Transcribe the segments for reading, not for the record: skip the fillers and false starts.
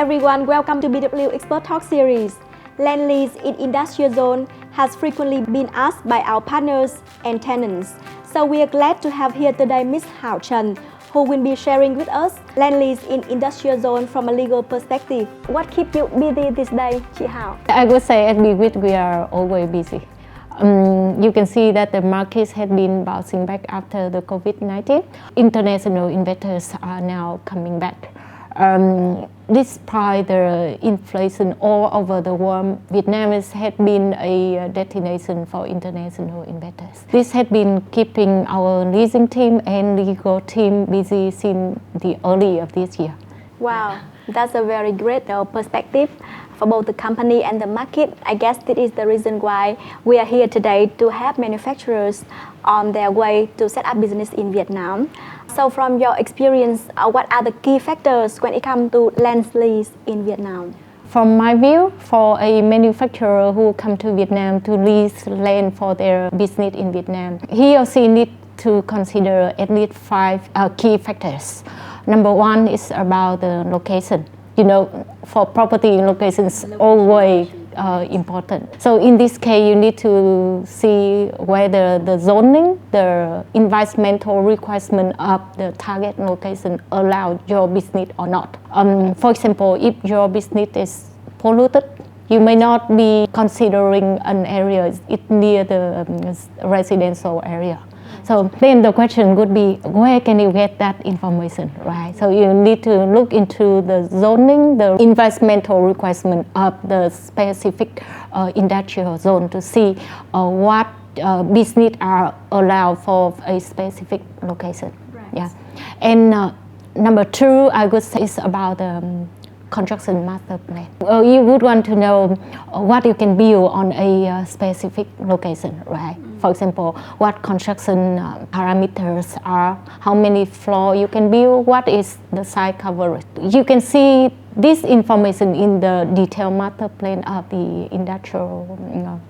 everyone, welcome to BW Expert Talk series. Land lease in industrial zone has frequently been asked by our partners and tenants. So we are glad to have here today Ms. Hao Chen, who will be sharing with us land lease in industrial zone from a legal perspective. What keeps you busy this day, Chị Hao? I would say at BWIT we are always busy. You can see that the markets have been bouncing back after the COVID-19. International investors are now coming back. Despite the inflation all over the world, Vietnam has been a destination for international investors. This has been keeping our leasing team and legal team busy since the early of this year. Wow, that's a very great perspective for both the company and the market. I guess this is the reason why we are here today, to help manufacturers on their way to set up business in Vietnam. So from your experience, what are the key factors when it comes to land lease in Vietnam? From my view, for a manufacturer who come to Vietnam to lease land for their business in Vietnam, he or she needs to consider at least 5 key factors. Number one is about the location. You know, for property, location is always important. So in this case, you need to see whether the zoning, the environmental requirement of the target location allow your business or not. For example, if your business is polluted, you may not be considering an area near the residential area. So then the question would be, where can you get that information, right? So you need to look into the zoning, the environmental requirement of the specific industrial zone to see what business are allowed for a specific location. Right. Yeah. And number 2, I would say, is about the construction master plan. You would want to know what you can build on a specific location, right? For example, what construction parameters are, how many floors you can build, what is the site coverage. You can see this information in the detailed master plan of the industrial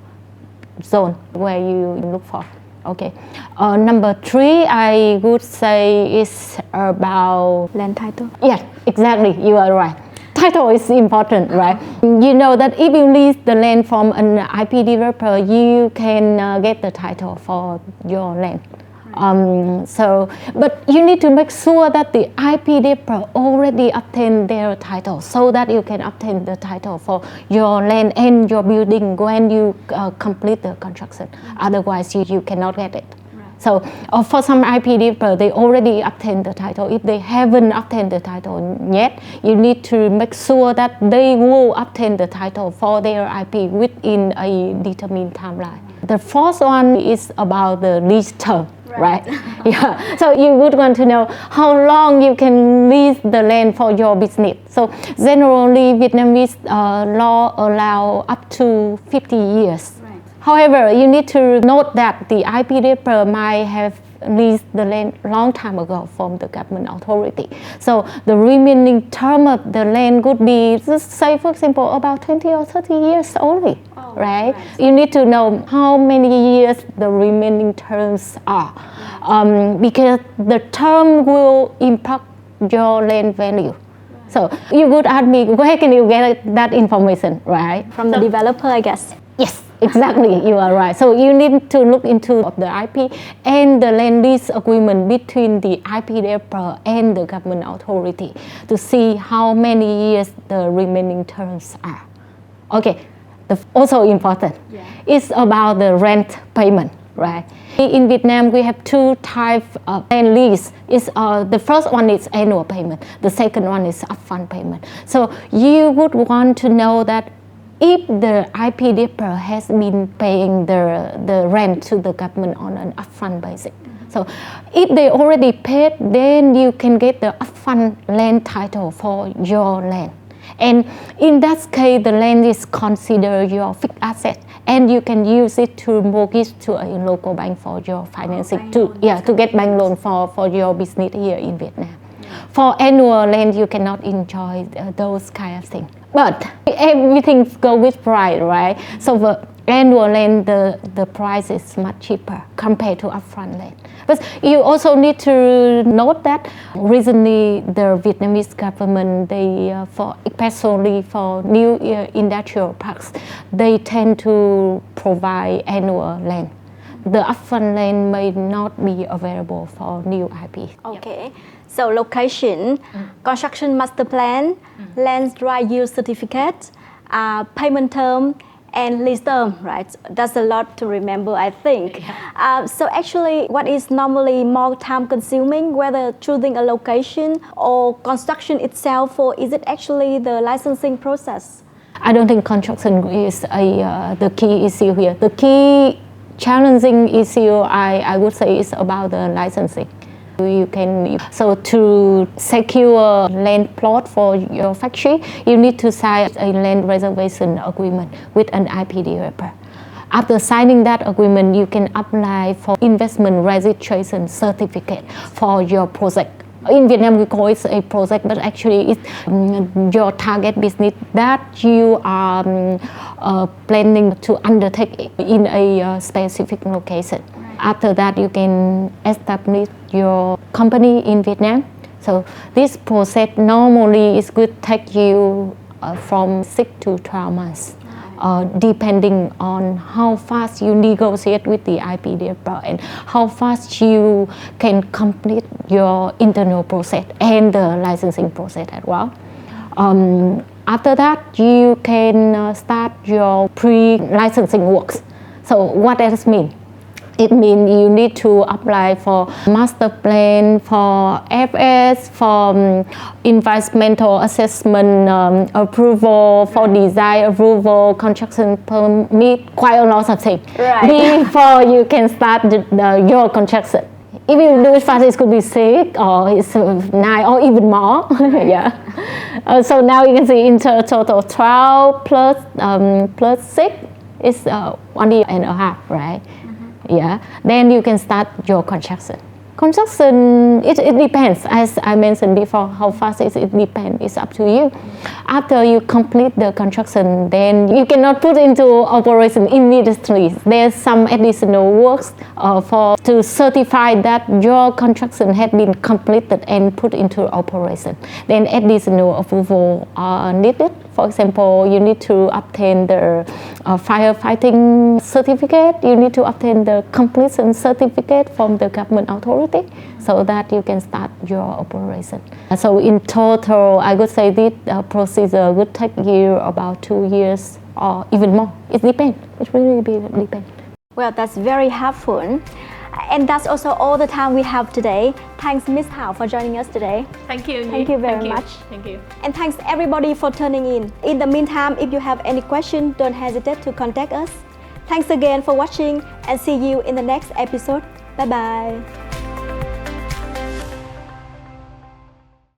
zone where you look for. Okay. Number 3, I would say, is about Land title. Yes, exactly. You are right. Title is important, right? You know that if you lease the land from an IP developer, you can get the title for your land. But you need to make sure that the IP developer already obtained their title, so that you can obtain the title for your land and your building when you complete the construction. Otherwise, you cannot get it. So for some IP developer, they already obtained the title. If they haven't obtained the title yet, you need to make sure that they will obtain the title for their IP within a determined timeline. The fourth one is about the lease term, right? Yeah. So you would want to know how long you can lease the land for your business. So generally, Vietnamese law allow up to 50 years. However, you need to note that the IP developer might have leased the land long time ago from the government authority. So the remaining term of the land could be, just say for example, about 20 or 30 years only, right? You need to know how many years the remaining terms are, because the term will impact your land value. So you would ask me, where can you get that information, right? From the developer, I guess. Yes, exactly, you are right. So you need to look into the IP and the land lease agreement between the IP developer and the government authority to see how many years the remaining terms are. Okay, also important is about the rent payment, right? In Vietnam, we have 2 types of land lease. The first one is annual payment. The second one is upfront payment. So you would want to know that if the IP developer has been paying the rent to the government on an upfront basis. So if they already paid, then you can get the upfront land title for your land. And in that case, the land is considered your fixed asset, and you can use it to mortgage to a local bank for your financing, to get bank loan for your business here in Vietnam. For annual land, you cannot enjoy those kind of things. But everything goes with price, right? So annual rent, the price is much cheaper compared to upfront rent. But you also need to note that recently the Vietnamese government, especially for new industrial parks, they tend to provide annual rent. The upfront rent may not be available for new IP. Okay, so location, construction master plan, land right use certificate, payment term, and lease term, right? That's a lot to remember, I think. So actually, what is normally more time consuming, whether choosing a location or construction itself, or is it actually the licensing process? I don't think construction is the key issue here. The key challenging issue, I would say, is about the licensing. So to secure land plot for your factory, you need to sign a land reservation agreement with an IP developer. After signing that agreement, you can apply for investment registration certificate for your project. In Vietnam, we call it a project, but actually it's your target business that you are planning to undertake in a specific location. After that, you can establish your company in Vietnam. So this process normally is good take you from 6 to 12 months. Depending on how fast you negotiate with the IP developer and how fast you can complete your internal process and the licensing process as well. After that, you can start your pre-licensing works. So what does it mean? It means you need to apply for master plan, for FS, for environmental assessment approval, for design approval, construction permit, quite a lot of things. Right. Before you can start your construction. If you do it fast, it could be 6 or it's 9 or even more. So now you can see in total 12 plus 6 is 1 year and a half, right? Then you can start your construction. Construction, it depends. As I mentioned before, how fast it depends. It's up to you. After you complete the construction, then you cannot put into operation immediately. There's some additional works to certify that your construction has been completed and put into operation. Then additional approval are needed. For example, you need to obtain the firefighting certificate. You need to obtain the completion certificate from the government authority so that you can start your operation. So in total, I would say this procedure would take you about 2 years or even more. It depends. It really depends. Well, that's very helpful. And that's also all the time we have today. Thanks, Ms. Hảo, for joining us today. Thank you. Thank you very much. Thank you. And thanks everybody for tuning in. In the meantime, if you have any questions, don't hesitate to contact us. Thanks again for watching and see you in the next episode. Bye bye.